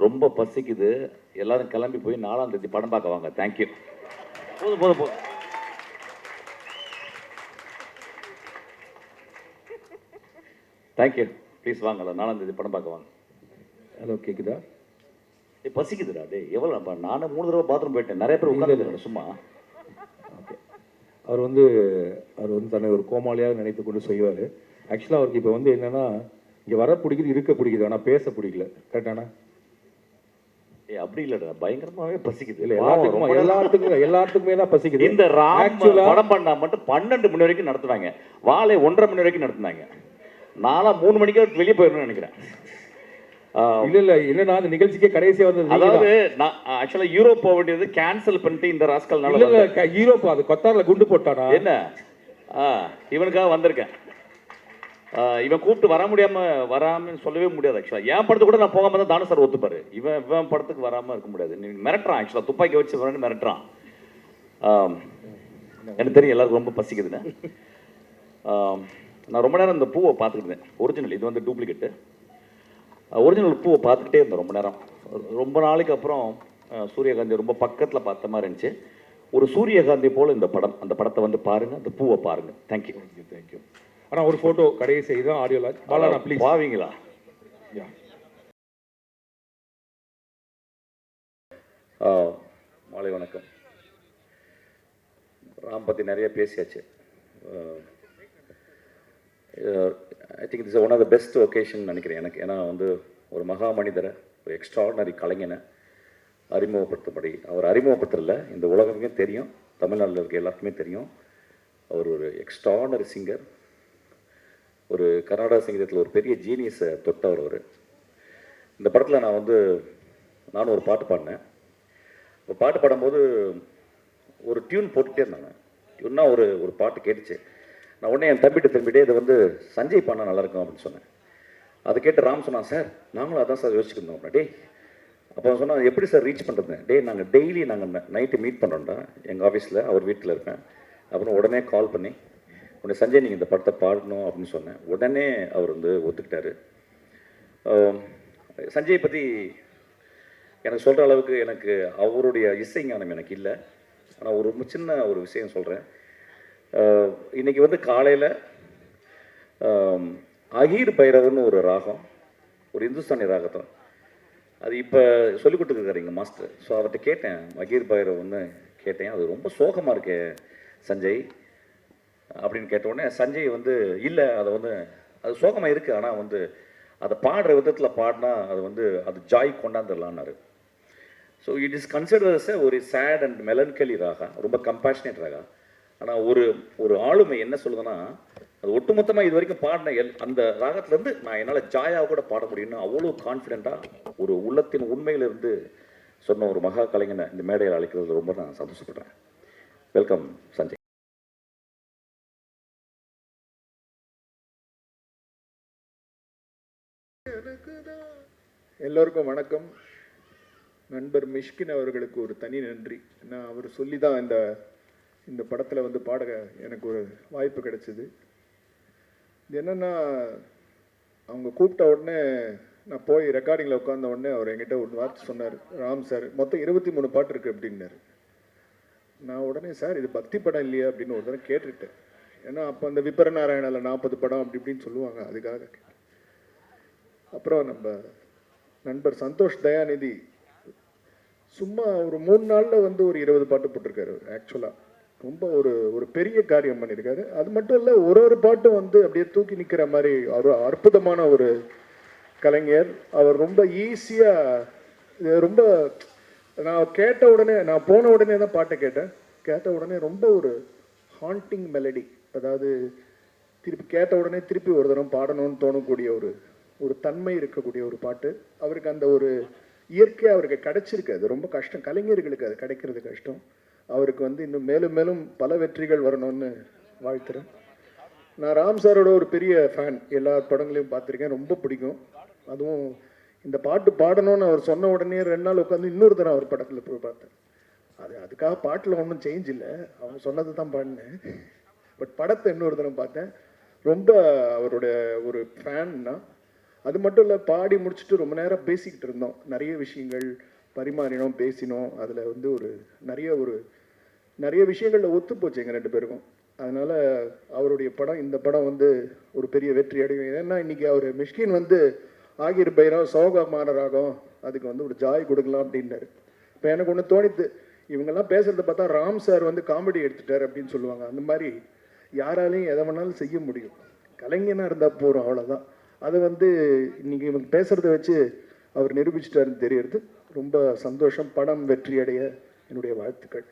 ரொம்ப பசிக்குது. எல்லாரும் கிளம்பி போய் 4ஆம் தேதி படம் பார்க்க வாங்க. தேங்க்யூ. போதும் போதும் போதும். தேங்க்யூ. ப்ளீஸ் வாங்க. 4ஆம் தேதி படம் பார்க்க வாங்க. ஹலோ, கேட்குதா? பசிக்குதுடா டே. எவ்வளோ நானும் 3 தடவை பாத்ரூம் போயிட்டேன். நிறைய பேர் உட்காந்து சும்மா. ஓகே. அவர் வந்து தன்னை ஒரு கோமாளியாக நினைத்து கொண்டு செய்வார். ஆக்சுவலாக அவருக்கு இப்போ வந்து என்னென்னா, இங்கே வர பிடிக்குது, இருக்க பிடிக்குது, ஆனால் பேச பிடிக்கல. கரெக்டானா? அப்படி இல்லடா, பயங்கரமாவே பசிக்குது. இல்லை, எல்லாத்துக்குமே தான் பசிக்குது. இந்த ராம் படம் பண்ணா மட்டும் 12 மணி வரைக்கும் நடத்துனாங்க. வாழை 1:30 மணி வரைக்கும் நடத்துனாங்க. நாளா 3 மணிக்கு வெளியே போயிடணும்னு நினைக்கிறேன். இல்ல என்னன்னா, அந்த நிகழ்ச்சிக்கே கடைசியா வந்தது. அதாவது நான் ஆக்சுவலா யூரோப் போக வேண்டியது கேன்சல் பண்ணிட்டு இந்த ராஸ்கல்னால. இல்ல யூரோப் அது கத்தார்ல குண்டு போட்டானா என்ன? இவனுக்காக வந்திருக்கேன். இவன் கூப்பிட்டு வராமன்னு சொல்லவே முடியாது. ஆக்சுவலா என் படத்துக்கு கூட நான் போகாம தான் தானு சார் ஒத்துப்பாரு. இவன் படத்துக்கு வராம இருக்க முடியாது. நீ மிரட்டுறான். ஆக்சுவலா துப்பாக்கி வச்சு மிரட்டுறான். எனக்கு தெரியும் எல்லாருக்கும் ரொம்ப பசிக்குதுன்னு. நான் ரொம்ப நேரம் இந்த பூவை பார்த்துக்கிட்டு இருந்தேன். ஒரிஜினல், இது வந்து டூப்ளிகேட்டு. ஒரிஜினல் பூவை பார்த்துக்கிட்டே இருந்தேன் ரொம்ப நேரம். ரொம்ப நாளைக்கு அப்புறம் சூரியகாந்தி ரொம்ப பக்கத்தில் பார்த்த மாதிரி இருந்துச்சு. ஒரு சூரியகாந்தி போல் இந்த படம். அந்த படத்தை வந்து பாருங்கள், அந்த பூவை பாருங்கள். தேங்க்யூ. தேங்க்யூ. ஆனால் ஒரு ஃபோட்டோ கடைசி இதுதான் ஆடியோ லான்ச். பாலாண்ணா ப்ளீஸ். பாவீங்களா? மாலை வணக்கம். ராம் பற்றி நிறைய பேசியாச்சு. I think it's one of the best occasion நினைக்கிறேன் எனக்கு. ஏன்னா வந்து ஒரு மகா மனிதரை, ஒரு எக்ஸ்ட்ராடனரி கலைஞனை அறிமுகப்படுத்தப்படி, அவர் அறிமுகப்படுத்தல, இந்த உலகமே தெரியும், தமிழ்நாட்டில் இருக்க எல்லாருக்குமே தெரியும். அவர் ஒரு எக்ஸ்ட்ராடனரி சிங்கர். ஒரு கர்நாடக சங்கீதத்தில் ஒரு பெரிய ஜீனியஸை தொட்டவர் அவர். இந்த படத்தில் நானும் ஒரு பாட்டு பாடினேன். இப்போ பாட்டு பாடும்போது ஒரு டியூன் போட்டுகிட்டே இருந்தாங்க. டியூன்னா ஒரு பாட்டு கேட்டுச்சு. நான் உடனே என் திரும்பிட்டே இதை வந்து சஞ்சய் பாடினா நல்லாயிருக்கும் அப்படின்னு சொன்னேன். அதை கேட்டு ராம் சொன்னான், சார் நாங்களும் அதான் சார் யோசிச்சுருந்தோம் அப்படின்னா. அப்போ சொன்னால் எப்படி சார் ரீச் பண்ணுறது? நாங்கள் டெய்லி நைட்டு மீட் பண்ணுறோம்டா எங்கள் ஆஃபீஸில், அவர் வீட்டில் இருக்கேன். அப்புறம் உடனே கால் பண்ணி உடனே சஞ்சய் நீங்கள் இந்த படத்தை பாடணும் அப்படின்னு சொன்னேன். உடனே அவர் ஒத்துக்கிட்டாரு. சஞ்சய் பற்றி எனக்கு சொல்கிற அளவுக்கு எனக்கு அவருடைய இசை ஞானம் எனக்கு இல்லை. ஆனால் ஒரு ரொம்ப சின்ன ஒரு விஷயம் சொல்கிறேன். இன்றைக்கி காலையில் அகீர் பைரவர்னு ஒரு ராகம், ஒரு இந்துஸ்தானி ராகத்தை அது இப்போ சொல்லிக் கொடுத்துருக்காரு எங்கள் மாஸ்டர். ஸோ அவர்கிட்ட கேட்டேன், அகீர் பைரவர்னு கேட்டேன். அது ரொம்ப சோகமாக இருக்கே சஞ்சய் அப்படின்னு கேட்ட உடனே சஞ்சய் இல்லை, அது சோகமாக இருக்குது, ஆனால் அதை பாடுற விதத்தில் பாடினா அது ஜாய் கொண்டாந்துடலான்னாரு. ஸோ இட் இஸ் கன்சிடர்ஸ் ஒரு சேட் அண்ட் மெலன்கலி ராகா, ரொம்ப கம்பேஷனேட் ராகா. ஆனால் ஒரு ஆளுமை என்ன சொல்லுதுன்னா, அது ஒட்டுமொத்தமாக இது வரைக்கும் பாடின அந்த ராகத்துலேருந்து நான் என்னால் ஜாயாக கூட பாட முடியும்னு அவ்வளோ கான்ஃபிடெண்ட்டாக ஒரு உள்ளத்தின் உண்மையிலிருந்து சொன்ன ஒரு மகா கலைஞனை இந்த மேடையில் அழைக்கிறது ரொம்ப நான் சந்தோஷப்படுறேன். வெல்கம் சஞ்சய். எல்லோருக்கும் வணக்கம். நண்பர் மிஷ்கின் அவர்களுக்கு ஒரு தனி நன்றி. நான் அவர் சொல்லி தான் இந்த படத்தில் பாட எனக்கு ஒரு வாய்ப்பு கிடைச்சிது. இது என்னென்னா, அவங்க கூப்பிட்ட உடனே நான் போய் ரெக்கார்டிங்கில் உட்காந்த உடனே அவர் என்கிட்ட ஒரு வார்த்தை சொன்னார், ராம் சார் மொத்தம் 23 பாட்டு இருக்குது அப்படின்னாரு. நான் உடனே சார் இது பக்தி படம் இல்லையா அப்படின்னு ஒரு தடவை கேட்டுக்கிட்டேன். ஏன்னா அப்போ அந்த விபரநாராயணில் 40 படம் அப்படி இப்படின்னு சொல்லுவாங்க, அதுக்காக. அப்புறம் நம்ம நண்பர் சந்தோஷ் தயாநிதி சும்மா ஒரு 3 நாளில் ஒரு 20 பாட்டு போட்டிருக்காரு. ஆக்சுவலாக ரொம்ப ஒரு பெரிய காரியம் பண்ணியிருக்காரு. அது மட்டும் இல்லை, ஒரு பாட்டும் அப்படியே தூக்கி நிற்கிற மாதிரி ஒரு அற்புதமான ஒரு கலைஞர். அவர் ரொம்ப ஈஸியாக ரொம்ப நான் கேட்ட உடனே, நான் போன உடனே தான் பாட்டை கேட்ட உடனே ரொம்ப ஒரு ஹாண்டிங் மெலடி, அதாவது திருப்பி கேட்ட உடனே திருப்பி ஒரு தரம் பாடணும்னு தோணக்கூடிய ஒரு தன்மை இருக்கக்கூடிய ஒரு பாட்டு. அவருக்கு அந்த ஒரு இயற்கை அவருக்கு கிடைச்சிருக்கு. அது ரொம்ப கஷ்டம், கலைஞர்களுக்கு அது கிடைக்கிறது கஷ்டம். அவருக்கு இன்னும் மேலும் மேலும் பல வெற்றிகள் வரணும்னு வாழ்த்துறேன். நான் ராம் சாரோட ஒரு பெரிய ஃபேன். எல்லா படங்களையும் பார்த்துருக்கேன், ரொம்ப பிடிக்கும். அதுவும் இந்த பாட்டு பாடணும்னு அவர் சொன்ன உடனே 2 நாள் உட்காந்து இன்னொரு தரம் அவர் படத்தில் போய் பார்த்தேன். அதுக்காக பாட்டில் ஒன்றும் சேஞ்ச் இல்லை, அவங்க சொன்னது தான் பாடினேன். பட் படத்தை இன்னொரு தரம் பார்த்தேன். ரொம்ப அவருடைய ஒரு ஃபேன்னா. அது மட்டும் இல்லை, பாடி முடிச்சுட்டு ரொம்ப நேரம் பேசிக்கிட்டு இருந்தோம். நிறைய விஷயங்கள் பரிமாறினோம், பேசினோம். அதில் வந்து நிறைய விஷயங்களில் ஒத்து போச்சு எங்கள் 2 பேருக்கும். அதனால் அவருடைய படம், இந்த படம் வந்து ஒரு பெரிய வெற்றி அடையும். ஏன்னா இன்றைக்கி அவர் மிஷ்கின் வந்து ஆகிர் பைரவ் சோகமான ராகம், அதுக்கு வந்து ஒரு ஜாய் கொடுக்கலாம் அப்படின்னாரு. இப்போ எனக்கு ஒன்று தோணித்து, இவங்கெல்லாம் பேசுகிறத பார்த்தா ராம் சார் வந்து காமெடி எடுத்துட்டார் அப்படின்னு சொல்லுவாங்க. அந்த மாதிரி யாராலையும் எதை வேணாலும் செய்ய முடியும், கலைஞனாக இருந்தால் போகிறோம், அவ்வளோதான். அதை வந்து இன்றைக்கி இவங்க பேசுகிறத வச்சு அவர் நிரூபிச்சிட்டாருன்னு தெரியறது ரொம்ப சந்தோஷம். படம் வெற்றி அடைய என்னுடைய வாழ்த்துக்கள்.